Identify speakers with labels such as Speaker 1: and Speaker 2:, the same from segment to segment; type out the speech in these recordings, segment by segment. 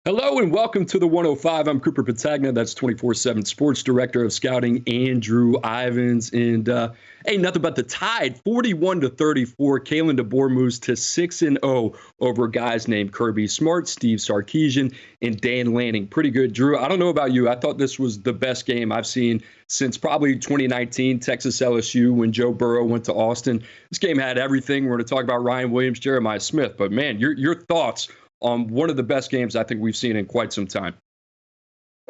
Speaker 1: Hello and welcome to the 105. I'm Cooper Petagna. That's 24/7 Sports Director of Scouting Andrew Ivins. And hey, nothing but the Tide, 41-34. Kalen DeBoer moves to 6-0 over guys named Kirby Smart, Steve Sarkisian, and Dan Lanning. Pretty good, Drew. I don't know about you. I thought this was the best game I've seen since probably 2019, Texas LSU, when Joe Burrow went to Austin. This game had everything. We're going to talk about Ryan Williams, Jeremiah Smith. But man, your thoughts on one of the best games I think we've seen in quite some time.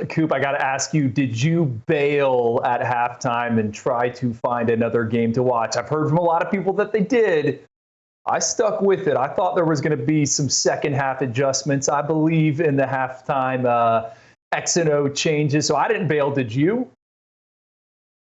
Speaker 2: Coop, I got to ask you, did you bail at halftime and try to find another game to watch? I've heard from a lot of people that they did. I stuck with it. I thought there was going to be some second half adjustments. I believe in the halftime X and O changes. So I didn't bail. Did you?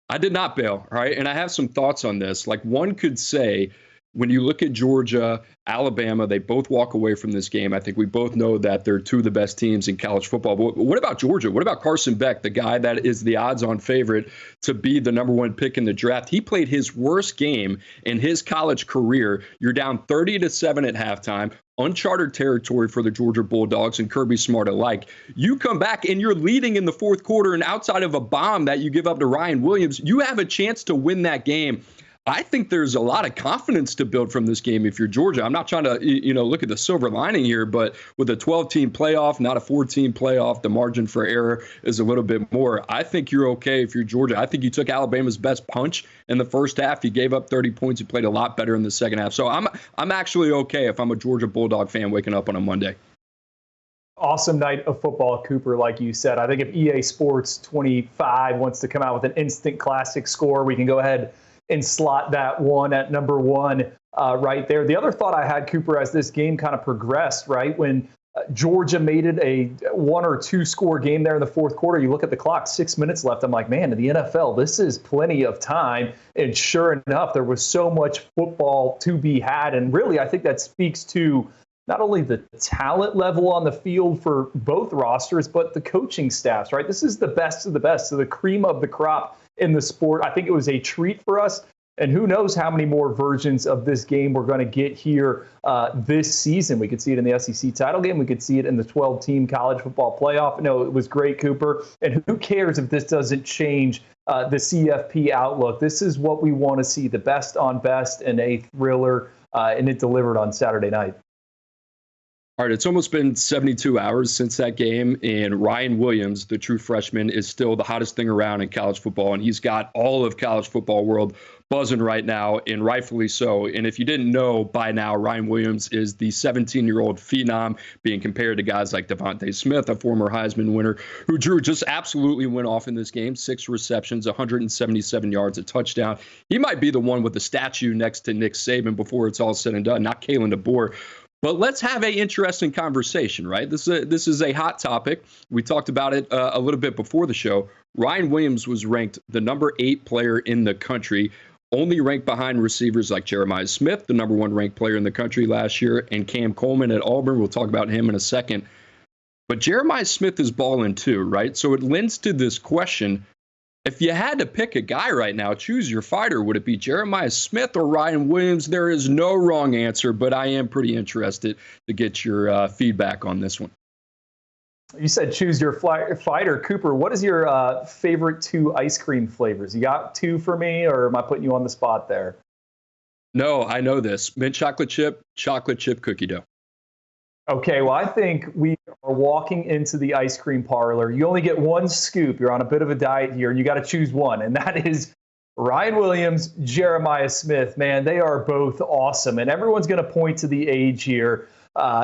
Speaker 1: I did not bail, right? And I have some thoughts on this. Like, one could say, when you look at Georgia, Alabama, they both walk away from this game. I think we both know that they're two of the best teams in college football. But what about Georgia? What about Carson Beck, the guy that is the odds-on favorite to be the number one pick in the draft? He played his worst game in his college career. You're down 30-7 at halftime. Uncharted territory for the Georgia Bulldogs and Kirby Smart alike. You come back and you're leading in the fourth quarter, and outside of a bomb that you give up to Ryan Williams, you have a chance to win that game. I think there's a lot of confidence to build from this game if you're Georgia. I'm not trying to, look at the silver lining here, but with a 12-team playoff, not a 4-team playoff, the margin for error is a little bit more. I think you're okay if you're Georgia. I think you took Alabama's best punch in the first half. You gave up 30 points. You played a lot better in the second half. So I'm actually okay if I'm a Georgia Bulldog fan waking up on a Monday.
Speaker 2: Awesome night of football, Cooper, like you said. I think if EA Sports 25 wants to come out with an instant classic score, we can go ahead and slot that one at number one right there. The other thought I had, Cooper, as this game kind of progressed, right, when Georgia made it a 1 or 2 score game there in the fourth quarter, you look at the clock, 6 minutes left. I'm like, man, in the NFL, this is plenty of time. And sure enough, there was so much football to be had. And really, I think that speaks to not only the talent level on the field for both rosters, but the coaching staffs, right? This is the best of the best, so the cream of the crop in the sport. I think it was a treat for us. And who knows how many more versions of this game we're going to get here this season. We could see it in the SEC title game. We could see it in the 12-team college football playoff. No, it was great, Cooper. And who cares if this doesn't change the CFP outlook? This is what we want to see, the best on best and a thriller, and it delivered on Saturday night.
Speaker 1: All right, it's almost been 72 hours since that game, and Ryan Williams, the true freshman, is still the hottest thing around in college football, and he's got all of college football world buzzing right now, and rightfully so. And if you didn't know by now, Ryan Williams is the 17-year-old phenom being compared to guys like Devontae Smith, a former Heisman winner, who Drew just absolutely went off in this game. 6 receptions, 177 yards, a touchdown. He might be the one with the statue next to Nick Saban before it's all said and done, not Kalen DeBoer. But let's have an interesting conversation, right? This is a hot topic. We talked about it a little bit before the show. Ryan Williams was ranked the number 8 player in the country, only ranked behind receivers like Jeremiah Smith, the number 1 ranked player in the country last year, and Cam Coleman at Auburn. We'll talk about him in a second. But Jeremiah Smith is balling too, right? So it lends to this question. If you had to pick a guy right now, choose your fighter, would it be Jeremiah Smith or Ryan Williams? There is no wrong answer, but I am pretty interested to get your feedback on this one.
Speaker 2: You said choose your fighter. Cooper, what is your favorite 2 ice cream flavors? You got 2 for me, or am I putting you on the spot there?
Speaker 1: No, I know this. Mint chocolate chip cookie dough.
Speaker 2: Okay, well, I think we are walking into the ice cream parlor. You only get 1 scoop. You're on a bit of a diet here, and you got to choose one, and that is Ryan Williams, Jeremiah Smith. Man, they are both awesome, and everyone's going to point to the age here.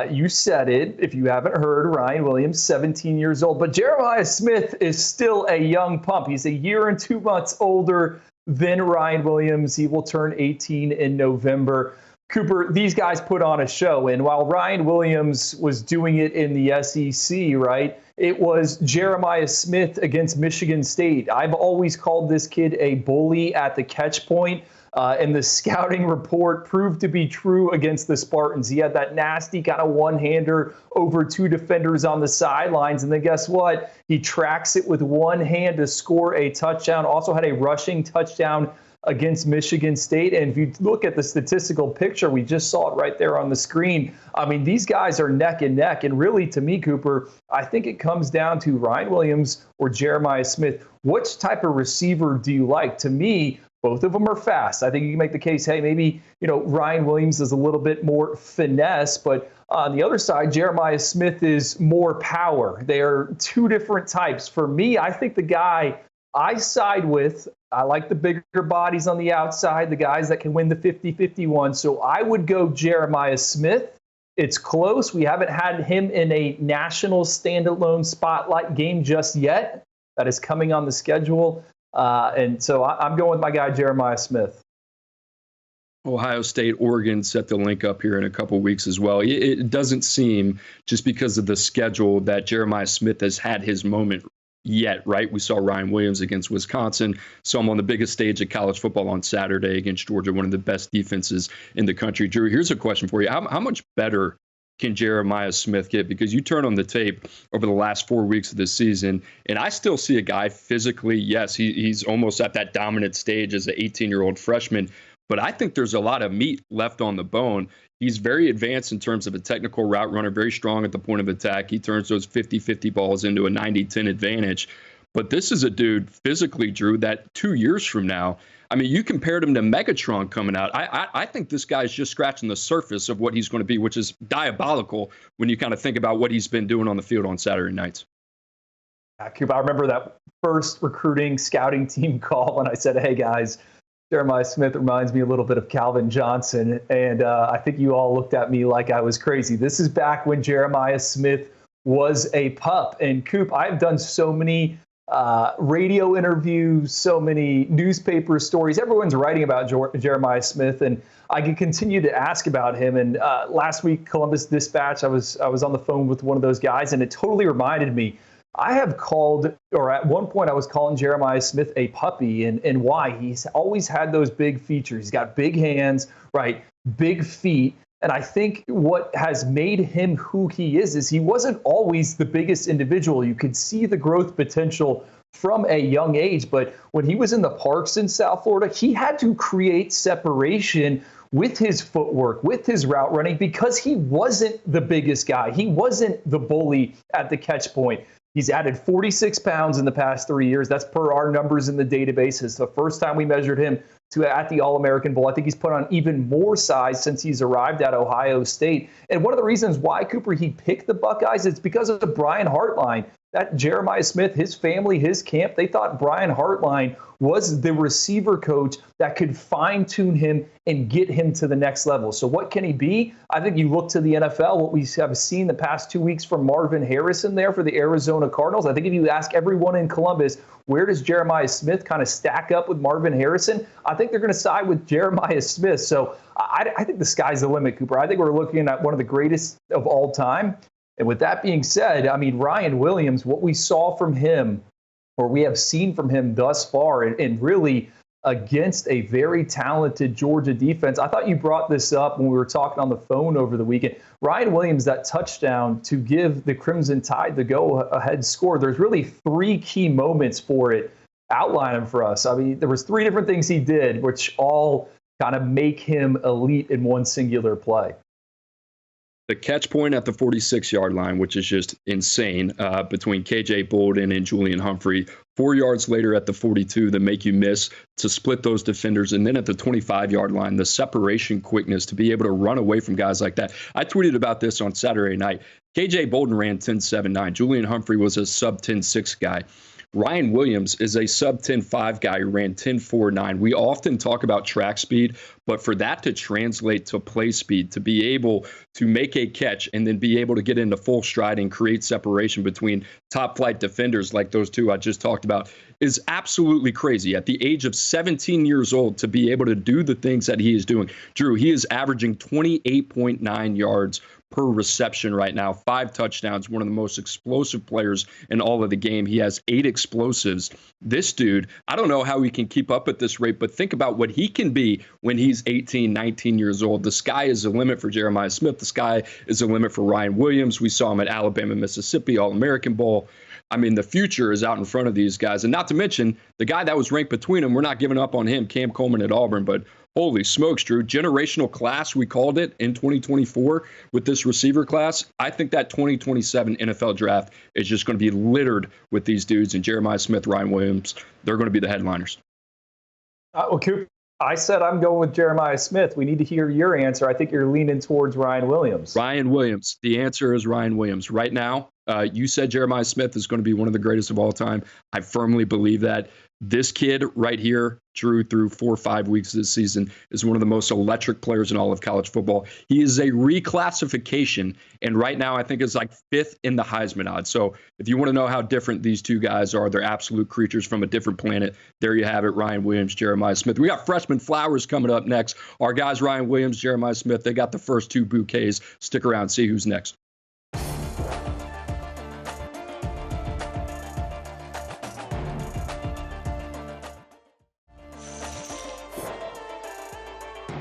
Speaker 2: You said it. If you haven't heard, Ryan Williams, 17 years old, but Jeremiah Smith is still a young pump. He's a year and 2 months older than Ryan Williams. He will turn 18 in November. Cooper, these guys put on a show, and while Ryan Williams was doing it in the SEC, right, it was Jeremiah Smith against Michigan State. I've always called this kid a bully at the catch point. And the scouting report proved to be true against the Spartans. He had that nasty kind of one-hander over 2 defenders on the sidelines. And then guess what? He tracks it with one hand to score a touchdown. Also had a rushing touchdown against Michigan State. And if you look at the statistical picture, we just saw it right there on the screen. I mean, these guys are neck and neck. And really, to me, Cooper, I think it comes down to Ryan Williams or Jeremiah Smith. Which type of receiver do you like? To me, both of them are fast. I think you can make the case, hey, maybe, Ryan Williams is a little bit more finesse, but on the other side, Jeremiah Smith is more power. They are two different types. For me, I think the guy I side with, I like the bigger bodies on the outside, the guys that can win the 50-51. So I would go Jeremiah Smith. It's close. We haven't had him in a national standalone spotlight game just yet. That is coming on the schedule. And so I'm going with my guy, Jeremiah Smith.
Speaker 1: Ohio State, Oregon set the link up here in a couple of weeks as well. It doesn't seem, just because of the schedule, that Jeremiah Smith has had his moment yet, right? We saw Ryan Williams against Wisconsin, saw him on the biggest stage of college football on Saturday against Georgia, one of the best defenses in the country. Drew, here's a question for you. How much better can Jeremiah Smith get? Because you turn on the tape over the last 4 weeks of the season, and I still see a guy physically, yes, he's almost at that dominant stage as an 18-year-old freshman, but I think there's a lot of meat left on the bone. He's very advanced in terms of a technical route runner, very strong at the point of attack. He turns those 50-50 balls into a 90-10 advantage. But this is a dude physically, Drew, that 2 years from now, I mean, you compared him to Megatron coming out. I think this guy's just scratching the surface of what he's going to be, which is diabolical when you kind of think about what he's been doing on the field on Saturday nights.
Speaker 2: I remember that first recruiting scouting team call when I said, hey, guys, Jeremiah Smith reminds me a little bit of Calvin Johnson. And I think you all looked at me like I was crazy. This is back when Jeremiah Smith was a pup. And Coop, I've done so many radio interviews, so many newspaper stories. Everyone's writing about Jeremiah Smith, and I can continue to ask about him. And last week, Columbus Dispatch, I was on the phone with one of those guys, and it totally reminded me. I have called, or at one point I was calling Jeremiah Smith a puppy, and why? He's always had those big features. He's got big hands, right? Big feet. And I think what has made him who he is he wasn't always the biggest individual. You could see the growth potential from a young age. But when he was in the parks in South Florida, he had to create separation with his footwork, with his route running, because he wasn't the biggest guy. He wasn't the bully at the catch point. He's added 46 pounds in the past 3 years. That's per our numbers in the database. It's the first time we measured him at the All-American Bowl. I think he's put on even more size since he's arrived at Ohio State. And one of the reasons why, Cooper, he picked the Buckeyes, it's because of the Brian Hartline. That Jeremiah Smith, his family, his camp, they thought Brian Hartline was the receiver coach that could fine-tune him and get him to the next level. So what can he be? I think you look to the NFL, what we have seen the past 2 weeks from Marvin Harrison there for the Arizona Cardinals. I think if you ask everyone in Columbus, where does Jeremiah Smith kind of stack up with Marvin Harrison? I think they're going to side with Jeremiah Smith. So I think the sky's the limit, Cooper. I think we're looking at one of the greatest of all time. And with that being said, I mean, Ryan Williams, what we saw from him, or we have seen from him thus far, and really against a very talented Georgia defense. I thought you brought this up when we were talking on the phone over the weekend. Ryan Williams, that touchdown to give the Crimson Tide the go-ahead score, there's really three key moments for it. Outline them for us. I mean, there was three different things he did, which all kind of make him elite in one singular play.
Speaker 1: The catch point at the 46-yard line, which is just insane, between KJ Bolden and Julian Humphrey. 4 yards later at the 42, that make you miss to split those defenders. And then at the 25-yard line, the separation quickness to be able to run away from guys like that. I tweeted about this on Saturday night. KJ Bolden ran 10.79. Julian Humphrey was a sub 10.6 guy. Ryan Williams is a sub 10.5 guy who ran 10.49. We often talk about track speed, but for that to translate to play speed, to be able to make a catch and then be able to get into full stride and create separation between top flight defenders like those two I just talked about is absolutely crazy. At the age of 17 years old, to be able to do the things that he is doing. Drew, he is averaging 28.9 yards per reception right now, 5 touchdowns, one of the most explosive players in all of the game. He has 8 explosives. This dude, I don't know how he can keep up at this rate, but think about what he can be when he's 18, 19 years old. The sky is the limit for Jeremiah Smith. The sky is the limit for Ryan Williams. We saw him at Alabama, Mississippi, All-American Bowl. I mean, the future is out in front of these guys. And not to mention the guy that was ranked between them, we're not giving up on him, Cam Coleman at Auburn, but holy smokes, Drew, generational class, we called it in 2024 with this receiver class. I think that 2027 NFL draft is just going to be littered with these dudes, and Jeremiah Smith, Ryan Williams, they're going to be the headliners.
Speaker 2: Well, Coop, I said I'm going with Jeremiah Smith. We need to hear your answer. I think you're leaning towards Ryan Williams.
Speaker 1: Ryan Williams. The answer is Ryan Williams. Right now, you said Jeremiah Smith is going to be one of the greatest of all time. I firmly believe that. This kid right here, Drew, through 4 or 5 weeks this season, is one of the most electric players in all of college football. He is a reclassification, and right now I think is like 5th in the Heisman odds. So if you want to know how different these two guys are, they're absolute creatures from a different planet. There you have it, Ryan Williams, Jeremiah Smith. We got freshman flowers coming up next. Our guys, Ryan Williams, Jeremiah Smith, they got the first 2 bouquets. Stick around, see who's next.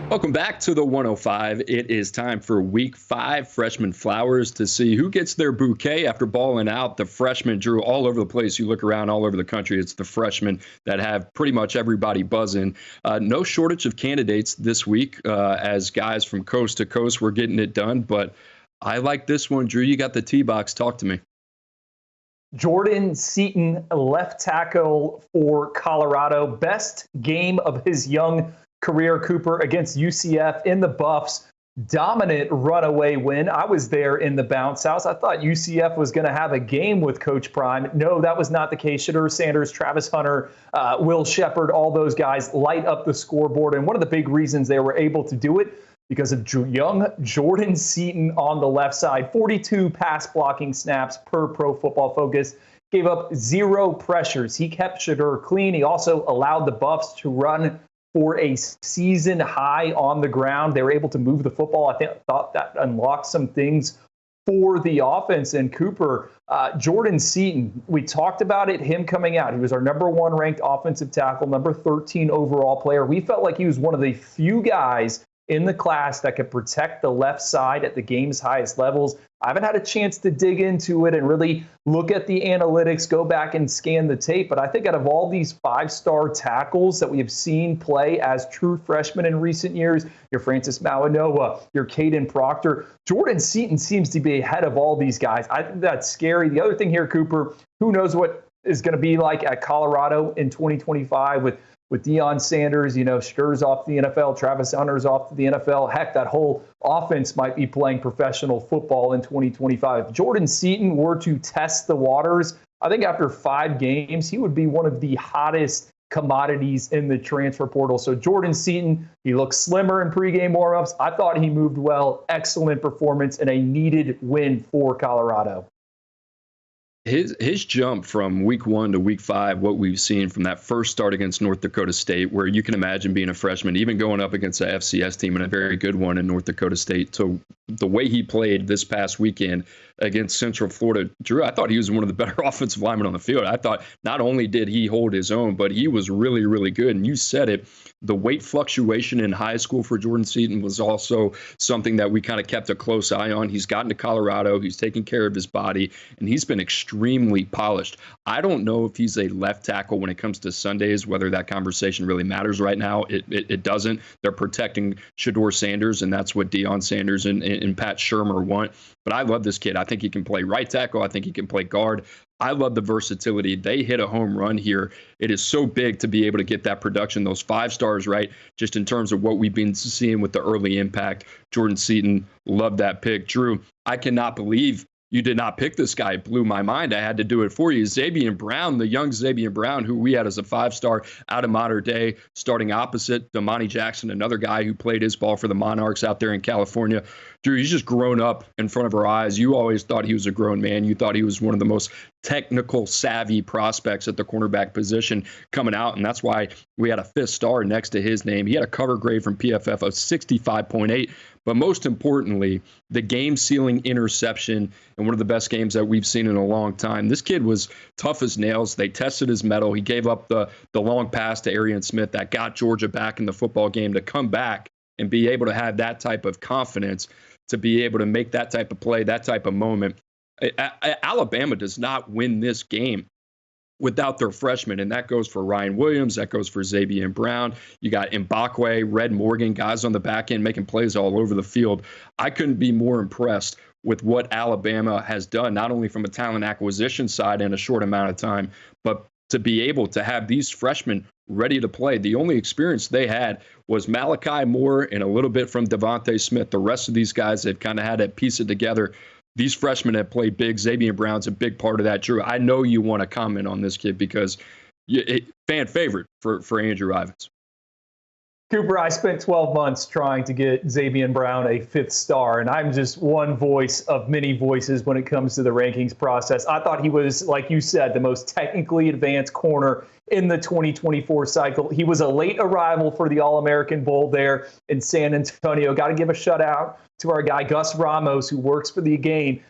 Speaker 1: Welcome back to the 105. It is time for week 5 freshman flowers to see who gets their bouquet after balling out. The freshmen, Drew, all over the place. You look around all over the country, it's the freshmen that have pretty much everybody buzzing. No shortage of candidates this week as guys from coast to coast were getting it done. But I like this one, Drew. You got the T-box. Talk to me.
Speaker 2: Jordan Seaton, left tackle for Colorado. Best game of his young career, Cooper, against UCF in the Buffs. Dominant runaway win. I was there in the bounce house. I thought UCF was going to have a game with Coach Prime. No, that was not the case. Shedeur Sanders, Travis Hunter, Will Shepard, all those guys light up the scoreboard. And one of the big reasons they were able to do it because of young Jordan Seaton on the left side. 42 pass blocking snaps per Pro Football Focus. Gave up 0 pressures. He kept Shedeur clean. He also allowed the Buffs to run for a season high on the ground. They were able to move the football. I thought that unlocked some things for the offense. And Cooper, Jordan Seaton, we talked about it, him coming out. He was our number 1 ranked offensive tackle, number 13 overall player. We felt like he was one of the few guys in the class that could protect the left side at the game's highest levels. I haven't had a chance to dig into it and really look at the analytics, go back and scan the tape. But I think out of all these 5-star tackles that we have seen play as true freshmen in recent years, your Francis Mauigoa, your Caden Proctor, Jordan Seaton seems to be ahead of all these guys. I think that's scary. The other thing here, Cooper, who knows what is going to be like at Colorado in 2025 with Deion Sanders, Shedeur's off the NFL, Travis Hunter's off the NFL. Heck, that whole offense might be playing professional football in 2025. If Jordan Seaton were to test the waters, I think after 5 games, he would be one of the hottest commodities in the transfer portal. So Jordan Seaton, he looks slimmer in pregame warmups. I thought he moved well. Excellent performance and a needed win for Colorado.
Speaker 1: His jump from week 1 to week 5, what we've seen from that first start against North Dakota State, where you can imagine being a freshman, even going up against a FCS team and a very good one in North Dakota State, to the way he played this past weekend against Central Florida. Drew, I thought he was one of the better offensive linemen on the field. I thought not only did he hold his own, but he was really, really good. And you said it, the weight fluctuation in high school for Jordan Seaton was also something that we kind of kept a close eye on. He's gotten to Colorado. He's taking care of his body, and he's been extremely polished. I don't know if he's a left tackle when it comes to Sundays, whether that conversation really matters right now. It doesn't. They're protecting Shedeur Sanders, and that's what Deion Sanders and Pat Shurmur want. But I love this kid. I think he can play right tackle. I think he can play guard. I love the versatility. They hit a home run here. It is so big to be able to get that production, those 5 stars, right? Just in terms of what we've been seeing with the early impact. Jordan Seaton, love that pick. Drew, I cannot believe you did not pick this guy. It blew my mind. I had to do it for you. Xavier Brown, the young Xavier Brown, who we had as a 5-star out of Mater Dei, starting opposite Damani Jackson, another guy who played his ball for the Monarchs out there in California. Drew, he's just grown up in front of our eyes. You always thought he was a grown man. You thought he was one of the most technical, savvy prospects at the cornerback position coming out, and that's why we had a 5th star next to his name. He had a cover grade from PFF of 65.8, but most importantly, the game-sealing interception and one of the best games that we've seen in a long time. This kid was tough as nails. They tested his mettle. He gave up the long pass to Arian Smith that got Georgia back in the football game to come back and be able to have that type of confidence to be able to make that type of play, that type of moment. Alabama does not win this game without their freshmen, and that goes for Ryan Williams, that goes for Xavier Brown. You got Mbakwe, Red Morgan, guys on the back end making plays all over the field. I couldn't be more impressed with what Alabama has done, not only from a talent acquisition side in a short amount of time, but to be able to have these freshmen ready to play. The only experience they had was Malachi Moore and a little bit from Devontae Smith. The rest of these guys, they've kind of had to piece it together. These freshmen have played big. Xavier Brown's a big part of that. Drew, I know you want to comment on this kid because fan favorite for Andrew Ivins.
Speaker 2: Cooper, I spent 12 months trying to get Xavier Brown a 5th star, and I'm just one voice of many voices when it comes to the rankings process. I thought he was, like you said, the most technically advanced corner in the 2024 cycle. He was a late arrival for the All-American Bowl there in San Antonio. Got to give a shout out to our guy, Gus Ramos, who works for the game.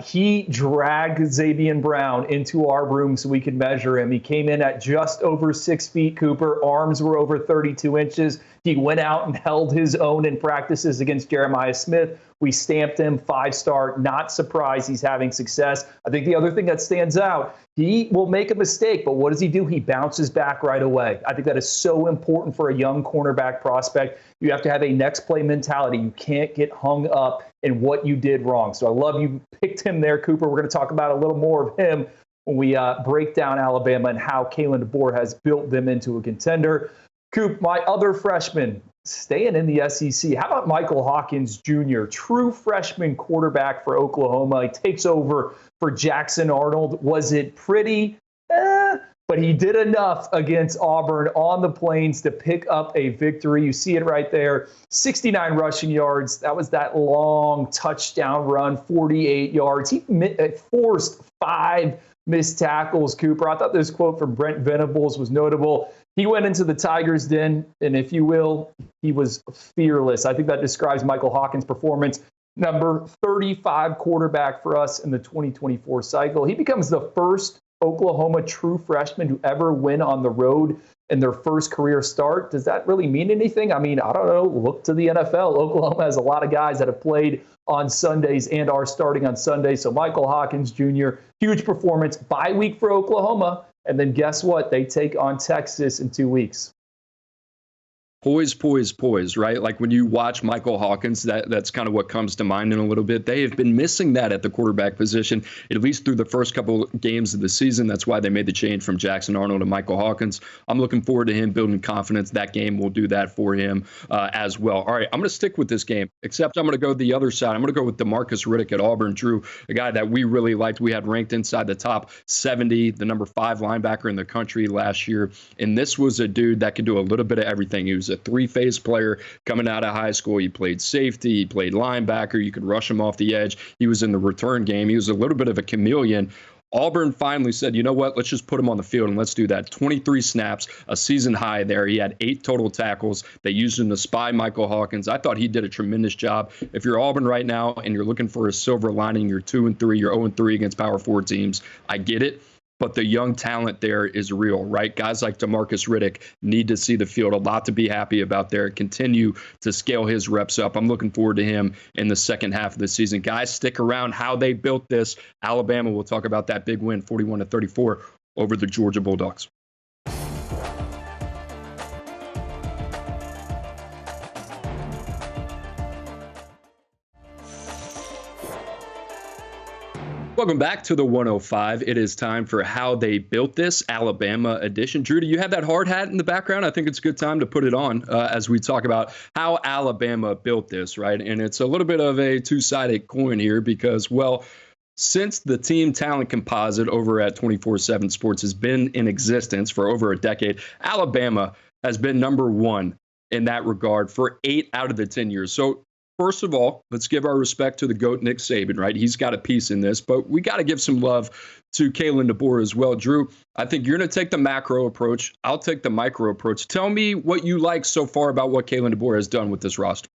Speaker 2: He dragged Xavier Brown into our room so we could measure him. He came in at just over 6 feet, Cooper. Arms were over 32 inches. He went out and held his own in practices against Jeremiah Smith. We stamped him 5-star. Not surprised he's having success. I think the other thing that stands out, he will make a mistake, but what does he do? He bounces back right away. I think that is so important for a young cornerback prospect. You have to have a next play mentality. You can't get hung up in what you did wrong. So I love you picked him there, Cooper. We're going to talk about a little more of him when we break down Alabama and how Kalen DeBoer has built them into a contender. Coop, my other freshman, staying in the SEC. How about Michael Hawkins Jr., true freshman quarterback for Oklahoma? He takes over for Jackson Arnold. Was it pretty? But he did enough against Auburn on the Plains to pick up a victory. You see it right there. 69 rushing yards. That was that long touchdown run, 48 yards. He forced 5 missed tackles, Cooper. I thought this quote from Brent Venables was notable. He went into the Tigers' den, and if you will, he was fearless. I think that describes Michael Hawkins' performance. Number 35 quarterback for us in the 2024 cycle. He becomes the first Oklahoma true freshman to ever win on the road in their first career start. Does that really mean anything? I mean, I don't know. Look to the NFL. Oklahoma has a lot of guys that have played on Sundays and are starting on Sundays. So Michael Hawkins Jr., huge performance. Bye week for Oklahoma. And then guess what? They take on Texas in 2 weeks.
Speaker 1: Poise, right? Like when you watch Michael Hawkins, that's kind of what comes to mind in a little bit. They have been missing that at the quarterback position, at least through the first couple games of the season. That's why they made the change from Jackson Arnold to Michael Hawkins. I'm looking forward to him building confidence. That game will do that for him as well. All right, I'm going to stick with this game, except I'm going to go the other side. I'm going to go with DeMarcus Riddick at Auburn. Drew, a guy that we really liked. We had ranked inside the top 70, the number 5 linebacker in the country last year. And this was a dude that could do a little bit of everything. He was a 3-phase player coming out of high school. He played safety, he played linebacker. You could rush him off the edge. He was in the return game. He was a little bit of a chameleon. Auburn finally said, you know what, let's just put him on the field and let's do that. 23 snaps, a season high there. He had 8 total tackles. They used him to spy Michael Hawkins. I thought he did a tremendous job. If you're Auburn right now and you're looking for a silver lining, you're 2-3, you're 0-3 against Power 4 teams, I get it. But the young talent there is real, right? Guys like DeMarcus Riddick need to see the field. A lot to be happy about there. Continue to scale his reps up. I'm looking forward to him in the second half of the season. Guys, stick around. How they built this. Alabama, we'll talk about that big win, 41-34 over the Georgia Bulldogs. Welcome back to the 105. It is time for How They Built This, Alabama edition. Drew, do you have that hard hat in the background? I think it's a good time to put it on as we talk about how Alabama built this, right? And it's a little bit of a two-sided coin here because, well, since the team talent composite over at 24/7 Sports has been in existence for over a decade, Alabama has been number 1 in that regard for 8 out of the 10 years. So first of all, let's give our respect to the GOAT, Nick Saban, right? He's got a piece in this, but we got to give some love to Kalen DeBoer as well. Drew, I think you're going to take the macro approach. I'll take the micro approach. Tell me what you like so far about what Kalen DeBoer has done with this roster.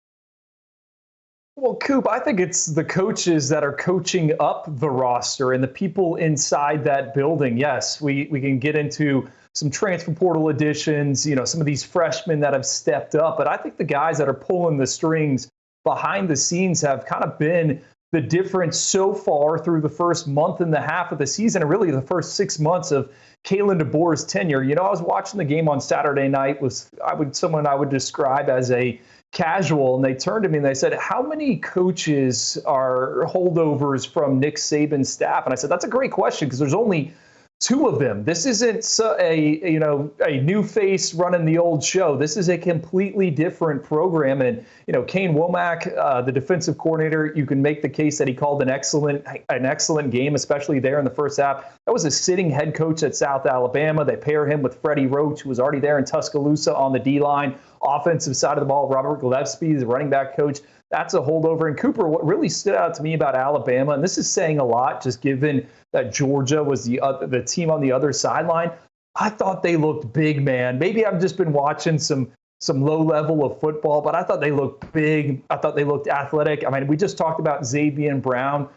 Speaker 2: Well, Coop, I think it's the coaches that are coaching up the roster and the people inside that building. Yes, we can get into some transfer portal additions, some of these freshmen that have stepped up, but I think the guys that are pulling the strings behind the scenes have kind of been the difference so far through the first month and a half of the season, and really the first 6 months of Kalen DeBoer's tenure. I was watching the game on Saturday night with someone I would describe as a casual, and they turned to me and they said, "How many coaches are holdovers from Nick Saban's staff?" And I said, "That's a great question, because there's only 2 of them. This isn't a new face running the old show. This is a completely different program." And Kane Womack, the defensive coordinator, you can make the case that he called an excellent game, especially there in the first half. That was a sitting head coach at South Alabama. They pair him with Freddie Roach, who was already there in Tuscaloosa on the D-line. Offensive side of the ball, Robert Gillespie, the running back coach. That's a holdover. And Cooper, what really stood out to me about Alabama, and this is saying a lot, just given that Georgia was the team on the other sideline, I thought they looked big, man. Maybe I've just been watching some low level of football, but I thought they looked big. I thought they looked athletic. I mean, we just talked about Xavier Brown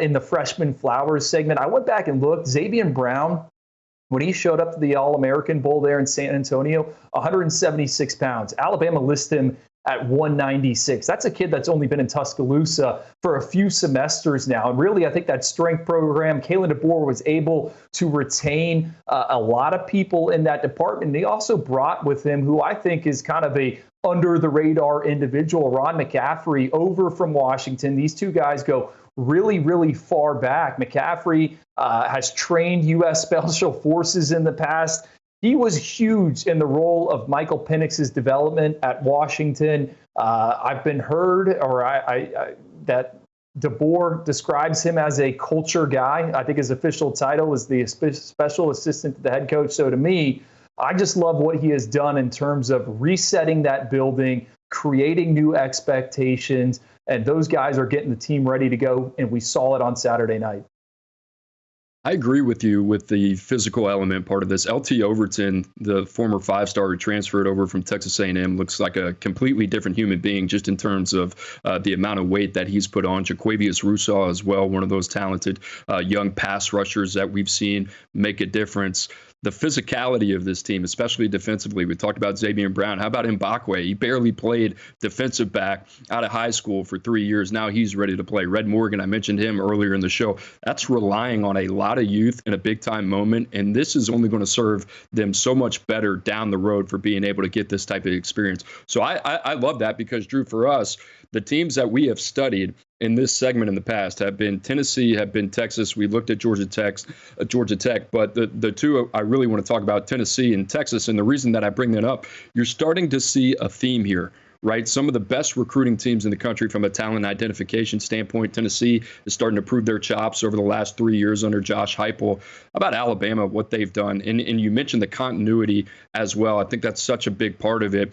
Speaker 2: in the freshman flowers segment. I went back and looked. Xavier Brown, when he showed up to the All-American Bowl there in San Antonio, 176 pounds. Alabama lists him at 196. That's a kid that's only been in Tuscaloosa for a few semesters now. And really, I think that strength program, Kalen DeBoer was able to retain a lot of people in that department. And he also brought with him, who I think is kind of a under-the-radar individual, Ron McCaffrey, over from Washington. These two guys go really, really far back. McCaffrey has trained U.S. Special Forces in the past. He was huge in the role of Michael Penix's development at Washington. I've been heard, that DeBoer describes him as a culture guy. I think his official title is the special assistant to the head coach. So to me, I just love what he has done in terms of resetting that building, creating new expectations, and those guys are getting the team ready to go, and we saw it on Saturday night.
Speaker 1: I agree with you with the physical element part of this. LT Overton, the former 5-star who transferred over from Texas A&M, looks like a completely different human being just in terms of the amount of weight that he's put on. Jaquavius Rousseau as well, one of those talented young pass rushers that we've seen make a difference. The physicality of this team, especially defensively. We talked about Xavier Brown. How about Mbakwe? He barely played defensive back out of high school for 3 years. Now he's ready to play. Red Morgan, I mentioned him earlier in the show. That's relying on a lot of youth in a big-time moment, and this is only going to serve them so much better down the road for being able to get this type of experience. So I love that because, Drew, for us, the teams that we have studied in this segment in the past have been Tennessee, have been Texas. We looked at Georgia Tech, but the two I really want to talk about, Tennessee and Texas. And the reason that I bring that up, you're starting to see a theme here, right? Some of the best recruiting teams in the country from a talent identification standpoint. Tennessee is starting to prove their chops over the last 3 years under Josh Heupel. How about Alabama, what they've done? And you mentioned the continuity as well. I think that's such a big part of it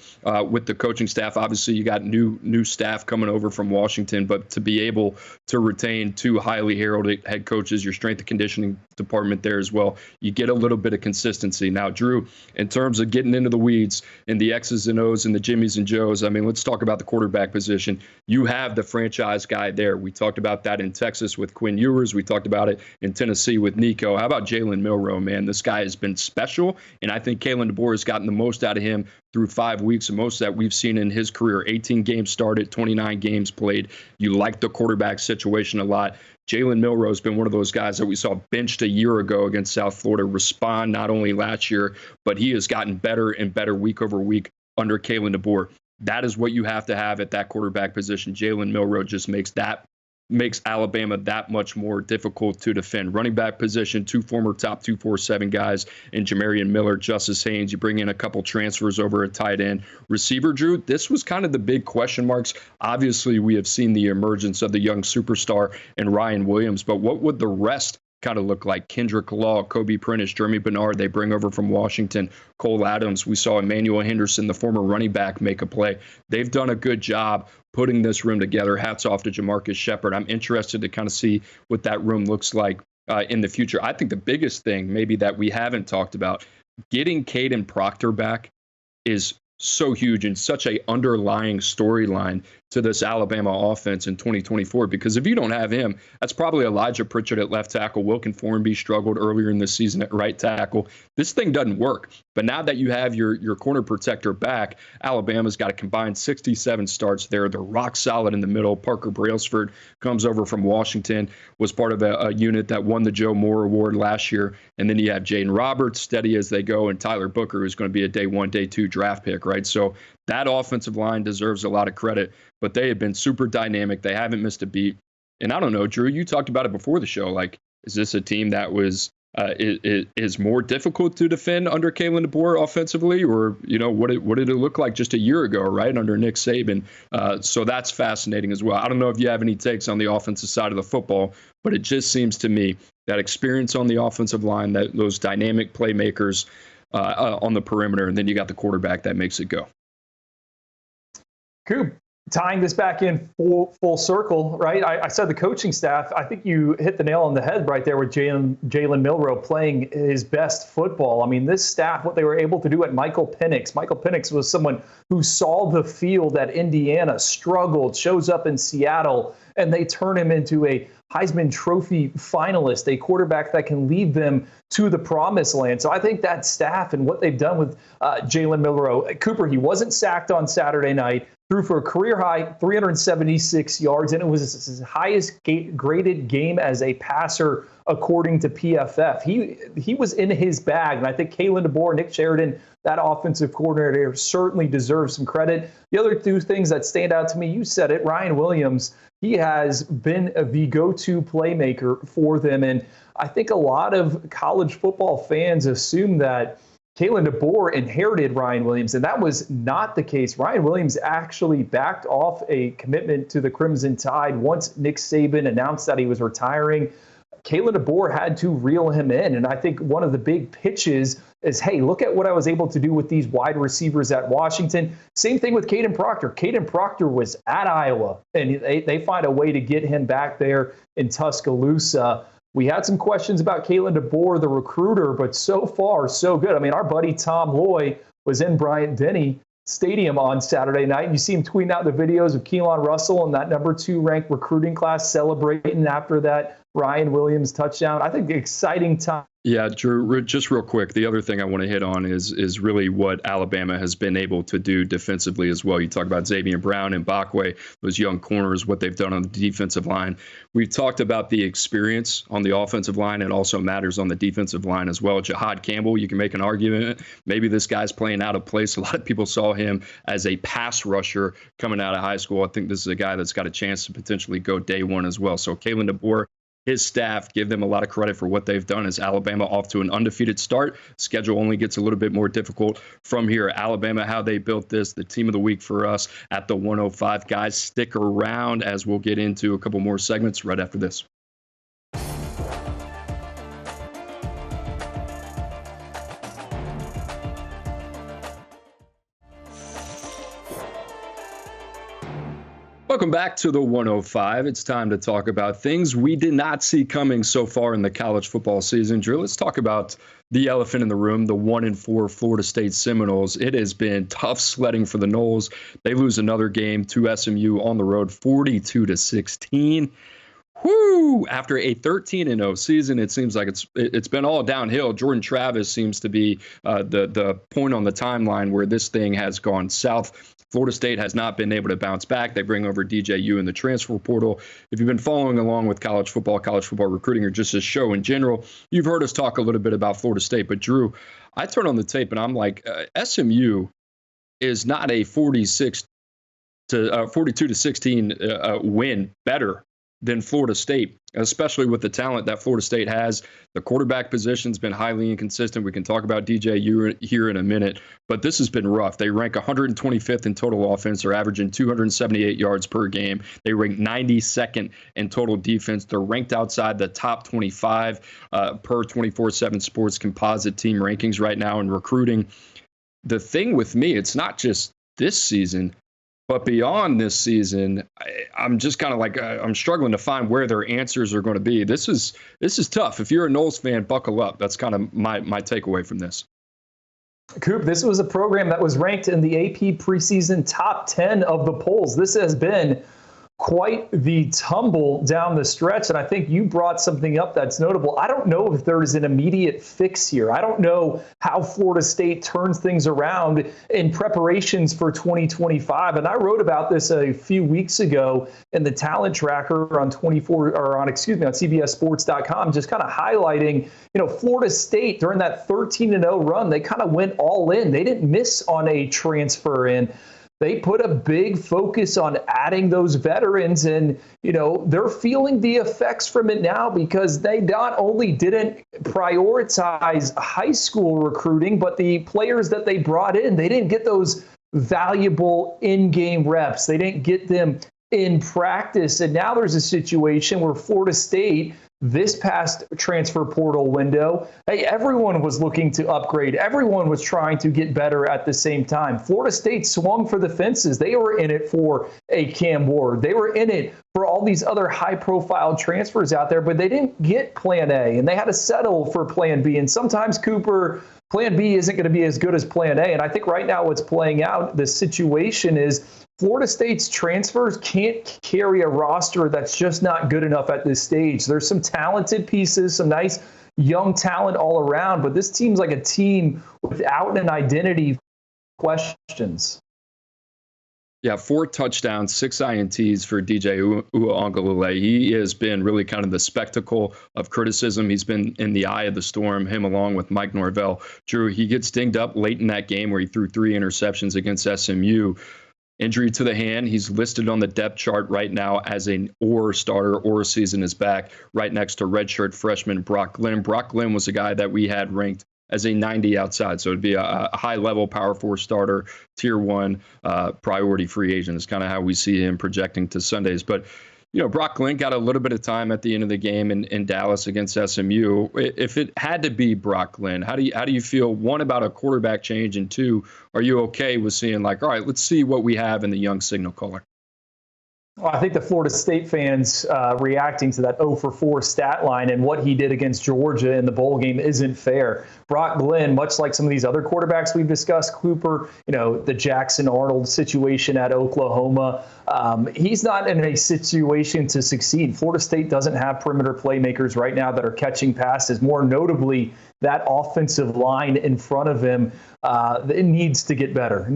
Speaker 1: with the coaching staff. Obviously, you got new staff coming over from Washington, but to be able to retain 2 highly heralded head coaches, your strength and conditioning department there as well, you get a little bit of consistency. Now, Drew, in terms of getting into the weeds and the X's and O's and the Jimmies and Joes, I mean, let's talk about the quarterback position. You have the franchise guy there. We talked about that in Texas with Quinn Ewers. We talked about it in Tennessee with Nico. How about Jalen Milroe, man? This guy has been special, and I think Kalen DeBoer has gotten the most out of him through 5 weeks, the most that we've seen in his career. 18 games started, 29 games played. You like the quarterback situation a lot. Jalen Milroe has been one of those guys that we saw benched a year ago against South Florida respond not only last year, but he has gotten better and better week over week under Kalen DeBoer. That is what you have to have at that quarterback position. Jalen Milroe just makes Alabama that much more difficult to defend. Running back position, 2 former top 247 guys in Jamarian Miller, Justice Haynes. You bring in a couple transfers over at tight end. Receiver, Drew, this was kind of the big question marks. Obviously, we have seen the emergence of the young superstar in Ryan Williams, but what would the rest kind of look like? Kendrick Law, Kobe Prentice, Jeremy Bernard, they bring over from Washington, Cole Adams. We saw Emmanuel Henderson, the former running back, make a play. They've done a good job putting this room together. Hats off to Jamarcus Shepard. I'm interested to kind of see what that room looks like in the future. I think the biggest thing maybe that we haven't talked about, getting Caden Proctor back is so huge and such a underlying storyline to this Alabama offense in 2024. Because if you don't have him, that's probably Elijah Pritchard at left tackle. Wilkin Formby struggled earlier in the season at right tackle. This thing doesn't work. But now that you have your corner protector back, Alabama's got a combined 67 starts there. They're rock solid in the middle. Parker Brailsford comes over from Washington, was part of a unit that won the Joe Moore Award last year. And then you have Jaden Roberts, steady as they go, and Tyler Booker, who's going to be a day 1, day 2 draft pick, right? So that offensive line deserves a lot of credit, but they have been super dynamic. They haven't missed a beat. And I don't know, Drew, you talked about it before the show. Like, is this a team that is more difficult to defend under Kalen DeBoer offensively, or what did it look like just a year ago, right, under Nick Saban? So that's fascinating as well. I don't know if you have any takes on the offensive side of the football, but it just seems to me that experience on the offensive line, that those dynamic playmakers on the perimeter, and then you got the quarterback that makes it go.
Speaker 2: Coop, tying this back in full circle, right? I said the coaching staff, I think you hit the nail on the head right there with Jalen Milroe playing his best football. I mean, this staff, what they were able to do at Michael Penix. Michael Penix was someone who saw the field at Indiana, struggled, shows up in Seattle, and they turn him into a Heisman Trophy finalist, a quarterback that can lead them to the promised land. So I think that staff and what they've done with Jalen Milroe, Cooper, he wasn't sacked on Saturday night, threw for a career-high 376 yards, and it was his highest graded game as a passer, according to PFF. He was in his bag, and I think Kalen DeBoer, Nick Sheridan, that offensive coordinator, certainly deserves some credit. The other two things that stand out to me, you said it, Ryan Williams, he has been the go-to playmaker for them, and I think a lot of college football fans assume that Kalen DeBoer inherited Ryan Williams, and that was not the case. Ryan Williams actually backed off a commitment to the Crimson Tide once Nick Saban announced that he was retiring. Kalen DeBoer had to reel him in, and I think one of the big pitches is, hey, look at what I was able to do with these wide receivers at Washington. Same thing with Caden Proctor. Caden Proctor was at Iowa, and they find a way to get him back there in Tuscaloosa. We had some questions about Kalen DeBoer, the recruiter, but so far, so good. I mean, our buddy Tom Loy was in Bryant-Denny Stadium on Saturday night. You see him tweeting out the videos of Keelan Russell and that number 2 ranked recruiting class celebrating after that Ryan Williams touchdown. I think exciting time.
Speaker 1: Yeah, Drew, just real quick, the other thing I want to hit on is really what Alabama has been able to do defensively as well. You talk about Xavier Brown and Bakwe, those young corners, what they've done on the defensive line. We've talked about the experience on the offensive line. It also matters on the defensive line as well. Jahad Campbell, you can make an argument. Maybe this guy's playing out of place. A lot of people saw him as a pass rusher coming out of high school. I think this is a guy that's got a chance to potentially go day 1 as well. So Kalen DeBoer, his staff, give them a lot of credit for what they've done as Alabama off to an undefeated start. Schedule only gets a little bit more difficult from here. Alabama, how they built this, the team of the week for us at the 105. Guys, stick around as we'll get into a couple more segments right after this. Welcome back to the 105. It's time to talk about things we did not see coming so far in the college football season. Drew, let's talk about the elephant in the room, the 1-4 Florida State Seminoles. It has been tough sledding for the Noles. They lose another game to SMU on the road, 42-16. Whoo! After a 13-0 season, it seems like it's been all downhill. Jordan Travis seems to be the point on the timeline where this thing has gone south. Florida State has not been able to bounce back. They bring over DJU in the transfer portal. If you've been following along with college football recruiting, or just a show in general, you've heard us talk a little bit about Florida State. But Drew, I turn on the tape and I'm like, SMU is not a 42-16 win better than Florida State, especially with the talent that Florida State has. The quarterback position's been highly inconsistent. We can talk about DJU here in a minute, but this has been rough. They rank 125th in total offense. They're averaging 278 yards per game. They rank 92nd in total defense. They're ranked outside the top 25 per 24/7 Sports composite team rankings right now in recruiting. The thing with me, it's not just this season, but beyond this season, I'm just kind of like, I'm struggling to find where their answers are going to be. This is tough. If you're a Noles fan, buckle up. That's kind of my takeaway from this.
Speaker 2: Coop, this was a program that was ranked in the AP preseason top 10 of the polls. This has been quite the tumble down the stretch. And I think you brought something up that's notable. I don't know if there is an immediate fix here. I don't know how Florida State turns things around in preparations for 2025. And I wrote about this a few weeks ago in the talent tracker on CBSSports.com, just kind of highlighting, Florida State during that 13-0 run, they kind of went all in. They didn't miss on a transfer in. They put a big focus on adding those veterans, and, they're feeling the effects from it now because they not only didn't prioritize high school recruiting, but the players that they brought in, they didn't get those valuable in-game reps. They didn't get them in practice. And now there's a situation where Florida State, this past transfer portal window, everyone was looking to upgrade. Everyone was trying to get better at the same time. Florida State swung for the fences. They were in it for a Cam Ward. They were in it for all these other high-profile transfers out there, but they didn't get Plan A, and they had to settle for Plan B. And sometimes, Cooper, Plan B isn't going to be as good as Plan A. And I think right now what's playing out, the situation is Florida State's transfers can't carry a roster that's just not good enough at this stage. There's some talented pieces, some nice young talent all around, but this team's like a team without an identity. Questions.
Speaker 1: Yeah, 4 touchdowns, 6 INTs for DJ Uiagalelei. He has been really kind of the spectacle of criticism. He's been in the eye of the storm, him along with Mike Norvell. Drew, he gets dinged up late in that game where he threw 3 interceptions against SMU. Injury to the hand. He's listed on the depth chart right now as an or starter. Or season is back right next to redshirt freshman Brock Glenn. Brock Glenn was a guy that we had ranked as a 90 outside. So it'd be a high-level Power 4 starter, Tier 1 priority free agent is kind of how we see him projecting to Sundays. But, Brock Glenn got a little bit of time at the end of the game in Dallas against SMU. If it had to be Brock Glenn, how do you feel, one, about a quarterback change, and 2, are you okay with seeing all right, let's see what we have in the young signal caller?
Speaker 2: Well, I think the Florida State fans reacting to that 0-for-4 stat line and what he did against Georgia in the bowl game isn't fair. Brock Glenn, much like some of these other quarterbacks we've discussed, Cooper, the Jackson Arnold situation at Oklahoma, he's not in a situation to succeed. Florida State doesn't have perimeter playmakers right now that are catching passes. More notably, that offensive line in front of him, it needs to get better.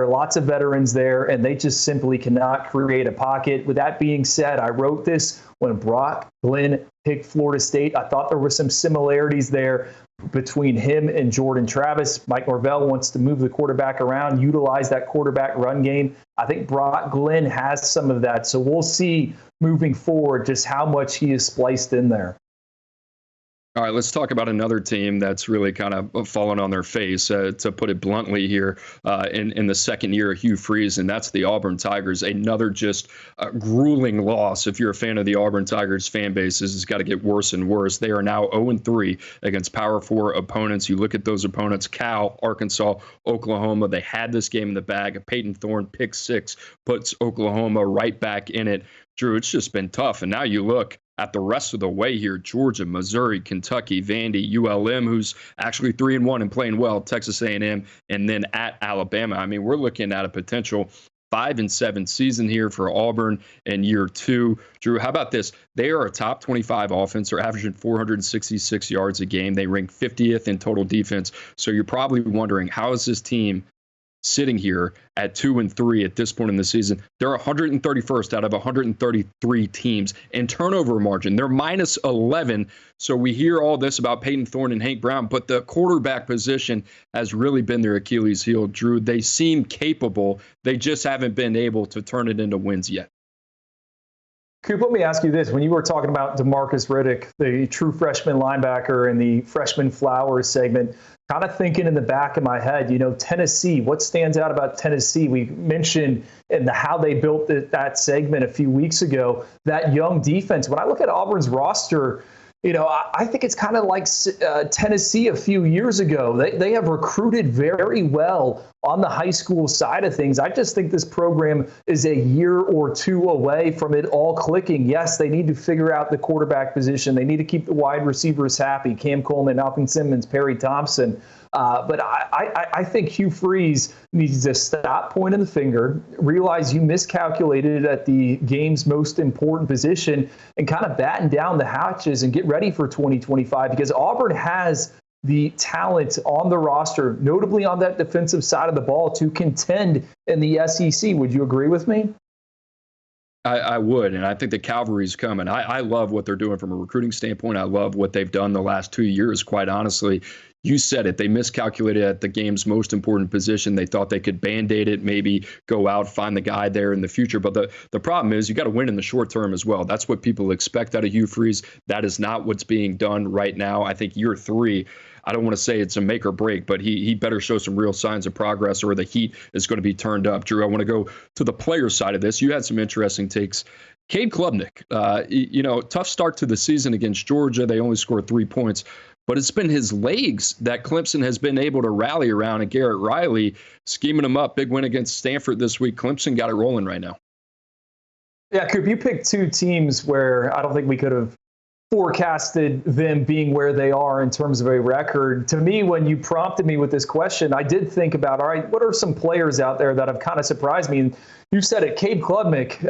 Speaker 2: Lots of veterans there, and they just simply cannot create a pocket. With that being said, I wrote this when Brock Glenn picked Florida State. I thought there were some similarities there between him and Jordan Travis. Mike Norvell wants to move the quarterback around, utilize that quarterback run game. I think Brock Glenn has some of that. So we'll see moving forward just how much he is spliced in there.
Speaker 1: All right, let's talk about another team that's really kind of fallen on their face, to put it bluntly here, in the second year of Hugh Freeze, and that's the Auburn Tigers. Another just grueling loss. If you're a fan of the Auburn Tigers fan base, this has got to get worse and worse. They are now 0-3 against Power 4 opponents. You look at those opponents, Cal, Arkansas, Oklahoma. They had this game in the bag. Peyton Thorne, pick 6, puts Oklahoma right back in it. Drew, it's just been tough. And now you look at the rest of the way here: Georgia, Missouri, Kentucky, Vandy, ULM, who's actually 3-1 and playing well, Texas A&M, and then at Alabama. I mean, we're looking at a potential 5-7 season here for Auburn in year 2. Drew, how about this? They are a top 25 offense. They're averaging 466 yards a game. They rank 50th in total defense. So you're probably wondering, how is this team sitting here at 2-3 at this point in the season? They're 131st out of 133 teams in turnover margin. They're minus 11. So we hear all this about Peyton Thorne and Hank Brown, but the quarterback position has really been their Achilles heel. Drew, they seem capable. They just haven't been able to turn it into wins yet.
Speaker 2: Coop, let me ask you this. When you were talking about DeMarcus Riddick, the true freshman linebacker in the freshman flowers segment, kind of thinking in the back of my head, Tennessee, what stands out about Tennessee? We mentioned in how they built that segment a few weeks ago, that young defense. When I look at Auburn's roster, I think it's kind of like Tennessee a few years ago. They have recruited very well on the high school side of things. I just think this program is a year or 2 away from it all clicking. Yes, they need to figure out the quarterback position. They need to keep the wide receivers happy. Cam Coleman, Malcolm Simmons, Perry Thompson. But I think Hugh Freeze needs to stop pointing the finger, realize you miscalculated at the game's most important position, and kind of batten down the hatches and get ready for 2025, because Auburn has the talent on the roster, notably on that defensive side of the ball, to contend in the SEC. Would you agree with me?
Speaker 1: I would, and I think the cavalry's coming. I love what they're doing from a recruiting standpoint. I love what they've done the last 2 years, quite honestly. You said it. They miscalculated at the game's most important position. They thought they could Band-Aid it, maybe go out, find the guy there in the future. But the problem is you got to win in the short term as well. That's what people expect out of Hugh Freeze. That is not what's being done right now. I think year 3, I don't want to say it's a make or break, but he better show some real signs of progress or the heat is going to be turned up. Drew, I want to go to the player side of this. You had some interesting takes. Cade Klubnik, tough start to the season against Georgia. They only scored 3 points. But it's been his legs that Clemson has been able to rally around, and Garrett Riley scheming him up. Big win against Stanford this week. Clemson got it rolling right now.
Speaker 2: Yeah, Coop, you picked 2 teams where I don't think we could have forecasted them being where they are in terms of a record. To me, when you prompted me with this question, I did think about, all right, what are some players out there that have kind of surprised me? And you said it, Cade Klubnik,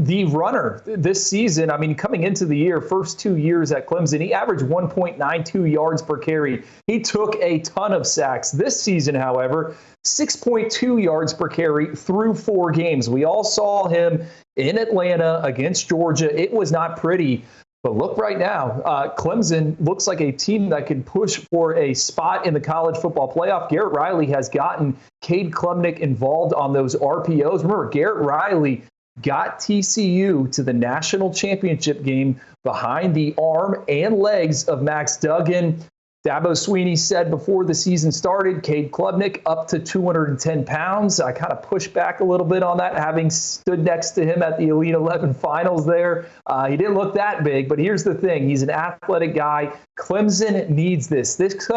Speaker 2: the runner this season. I mean, coming into the year, first 2 years at Clemson, he averaged 1.92 yards per carry. He took a ton of sacks. This season, however, 6.2 yards per carry through 4 games. We all saw him in Atlanta against Georgia. It was not pretty. But look right now, Clemson looks like a team that can push for a spot in the college football playoff. Garrett Riley has gotten Cade Klubnik involved on those RPOs. Remember, Garrett Riley got TCU to the national championship game behind the arm and legs of Max Duggan. Dabo Swinney said before the season started, Cade Klubnik up to 210 pounds. I kind of pushed back a little bit on that, having stood next to him at the Elite 11 finals there. He didn't look that big, but here's the thing. He's an athletic guy. Clemson needs this. This could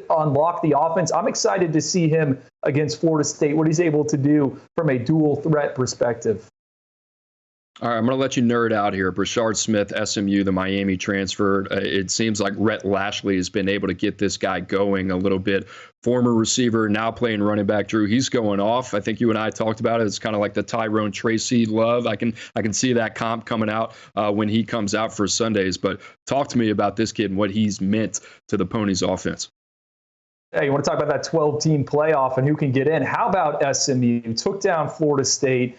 Speaker 2: unlock the offense. I'm excited to see him against Florida State, what he's able to do from a dual threat perspective.
Speaker 1: All right, I'm going to let you nerd out here. Brashard Smith, SMU, the Miami transfer. It seems like Rhett Lashley has been able to get this guy going a little bit. Former receiver, now playing running back. Drew, he's going off. I think you and I talked about it. It's kind of like the Tyrone Tracy love. I can see that comp coming out when he comes out for Sundays. But talk to me about this kid and what he's meant to the Ponies offense.
Speaker 2: Hey, you want to talk about that 12-team playoff and who can get in? How about SMU? Took down Florida State.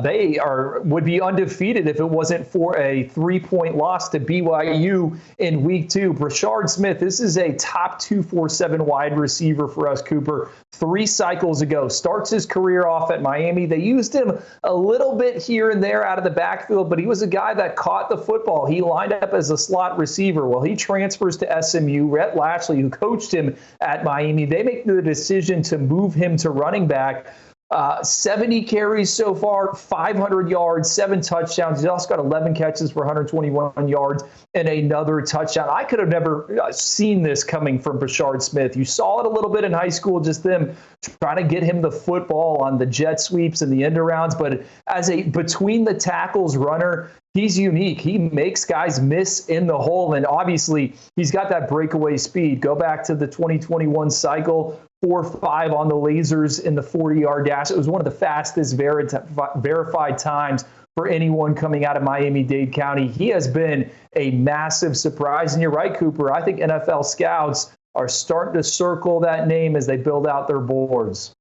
Speaker 2: They would be undefeated if it wasn't for a 3-point loss to BYU in week 2. Brashard Smith, this is a top 247 wide receiver for us, Cooper. 3 cycles ago, starts his career off at Miami. They used him a little bit here and there out of the backfield, but he was a guy that caught the football. He lined up as a slot receiver. Well, he transfers to SMU. Rhett Lashley, who coached him at Miami, they make the decision to move him to running back. 70 carries so far, 500 yards, 7 touchdowns. He's also got 11 catches for 121 yards and another touchdown. I could have never seen this coming from Brashard Smith. You saw it a little bit in high school, just them trying to get him the football on the jet sweeps and the end arounds. But as a between the tackles runner, he's unique. He makes guys miss in the hole. And obviously, he's got that breakaway speed. Go back to the 2021 cycle. 4.5 on the lasers in the 40-yard dash. It was one of the fastest verified times for anyone coming out of Miami-Dade County. He has been a massive surprise. And you're right, Cooper. I think NFL scouts are starting to circle that name as they build out their boards.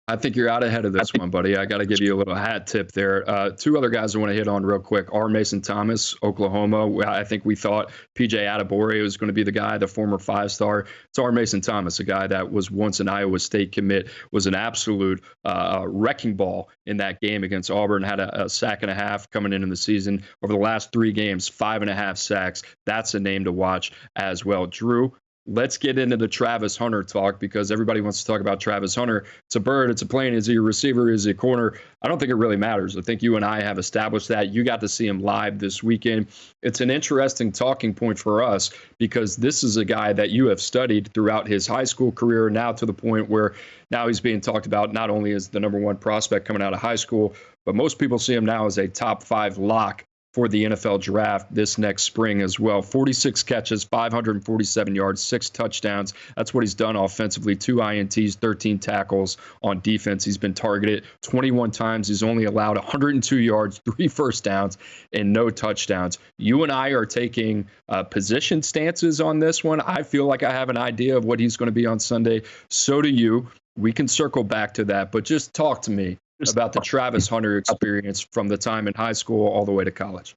Speaker 1: I think you're out ahead of this one, buddy. I got to give you a little hat tip there. 2 other guys I want to hit on real quick. R. Mason Thomas, Oklahoma. I think we thought P.J. Adebawore was going to be the guy, the former 5-star. It's R. Mason Thomas, a guy that was once an Iowa State commit, was an absolute wrecking ball in that game against Auburn, had a sack and a half coming into the season. Over the last 3 games, 5.5 sacks. That's a name to watch as well. Drew, let's get into the Travis Hunter talk because everybody wants to talk about Travis Hunter. It's a bird. It's a plane. Is he a receiver? Is he a corner? I don't think it really matters. I think you and I have established that. You got to see him live this weekend. It's an interesting talking point for us because this is a guy that you have studied throughout his high school career, now to the point where now he's being talked about not only as the number 1 prospect coming out of high school, but most people see him now as a top 5 lock for the NFL draft this next spring as well. 46 catches, 547 yards, 6 touchdowns. That's what he's done offensively. 2 INTs, 13 tackles on defense. He's been targeted 21 times. He's only allowed 102 yards, 3 first downs, and no touchdowns. You and I are taking position stances on this one. I feel like I have an idea of what he's going to be on Sunday. So do you. We can circle back to that, but just talk to me about the Travis Hunter experience from the time in high school all the way to college.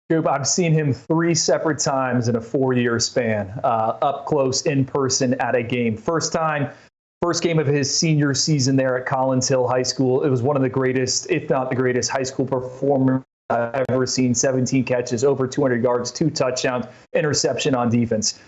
Speaker 2: I've seen him 3 separate times in a 4-year span, up close in person at a game. First game of his senior season there at Collins Hill High School. It was one of the greatest, if not the greatest, high school performer I've ever seen. 17 catches, over 200 yards, 2 touchdowns, interception on defense.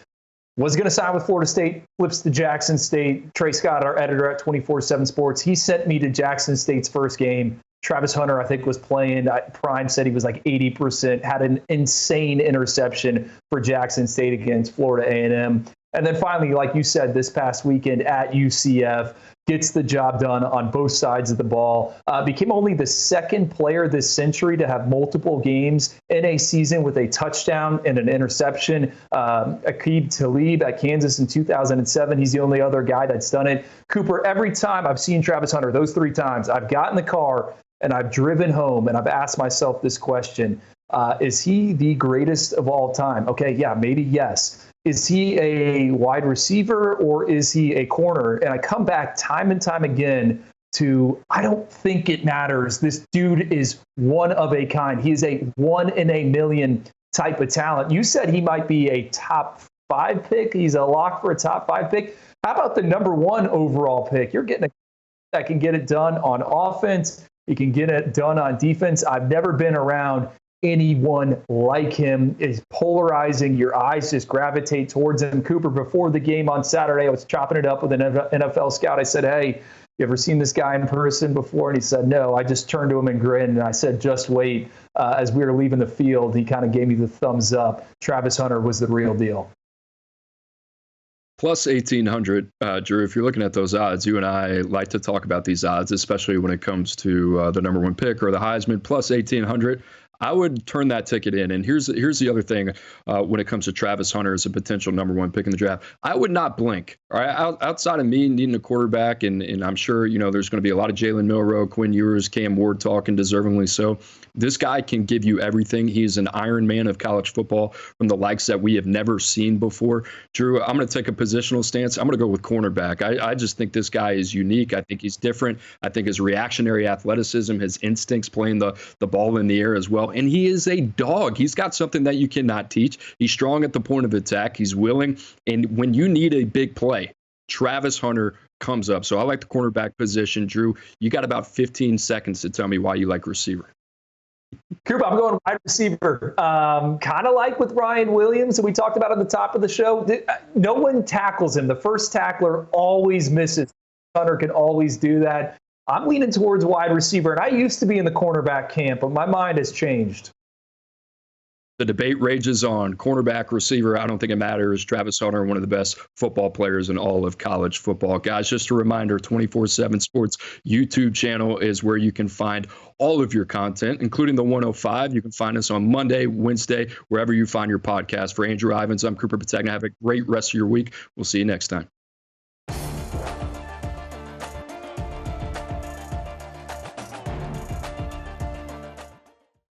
Speaker 2: Was going to sign with Florida State, flips to Jackson State. Trey Scott, our editor at 24/7 Sports, he sent me to Jackson State's first game. Travis Hunter, I think, was playing. Prime said he was like 80%, had an insane interception for Jackson State against Florida A&M. And then finally, like you said, this past weekend at UCF, gets the job done on both sides of the ball. Became only the 2nd player this century to have multiple games in a season with a touchdown and an interception. Aqib Talib at Kansas in 2007. He's the only other guy that's done it. Cooper, every time I've seen Travis Hunter, those 3 times, I've got in the car and I've driven home and I've asked myself this question. Is he the greatest of all time? Okay, yeah, maybe yes. Is he a wide receiver or is he a corner? And I come back time and time again to, I don't think it matters. This dude is one of a kind. He is a 1 in a million type of talent. You said he might be a top 5 pick. He's a lock for a top 5 pick. How about the number 1 overall pick? You're getting a that can get it done on offense. He can get it done on defense. I've never been around anyone like him. Is polarizing. Your eyes just gravitate towards him. Cooper, before the game on Saturday, I was chopping it up with an NFL scout. I said, hey, you ever seen this guy in person before? And he said, no. I just turned to him and grinned, and I said, just wait. As we were leaving the field, he kind of gave me the thumbs up. Travis Hunter was the real deal.
Speaker 1: Plus 1,800, Drew, if you're looking at those odds, you and I like to talk about these odds, especially when it comes to the number 1 pick or the Heisman. Plus 1,800. I would turn that ticket in. And here's the other thing when it comes to Travis Hunter as a potential number 1 pick in the draft. I would not blink. All right, outside of me needing a quarterback, and I'm sure there's going to be a lot of Jalen Milroe, Quinn Ewers, Cam Ward talking, deservingly so. This guy can give you everything. He's an Iron Man of college football from the likes that we have never seen before. Drew, I'm going to take a positional stance. I'm going to go with cornerback. I just think this guy is unique. I think he's different. I think his reactionary athleticism, his instincts playing the ball in the air as well. And he is a dog. He's got something that you cannot teach. He's strong at the point of attack. He's willing. And when you need a big play, Travis Hunter comes up. So I like the cornerback position. Drew, you got about 15 seconds to tell me why you like receiver.
Speaker 2: Cooper, I'm going wide receiver. Kind of like with Ryan Williams that we talked about at the top of the show. No one tackles him. The first tackler always misses. Hunter can always do that. I'm leaning towards wide receiver, and I used to be in the cornerback camp, but my mind has changed.
Speaker 1: The debate rages on. Cornerback, receiver, I don't think it matters. Travis Hunter, one of the best football players in all of college football. Guys, just a reminder, 24/7 Sports YouTube channel is where you can find all of your content, including the 105. You can find us on Monday, Wednesday, wherever you find your podcast. For Andrew Ivins, I'm Cooper Petagna. Have a great rest of your week. We'll see you next time.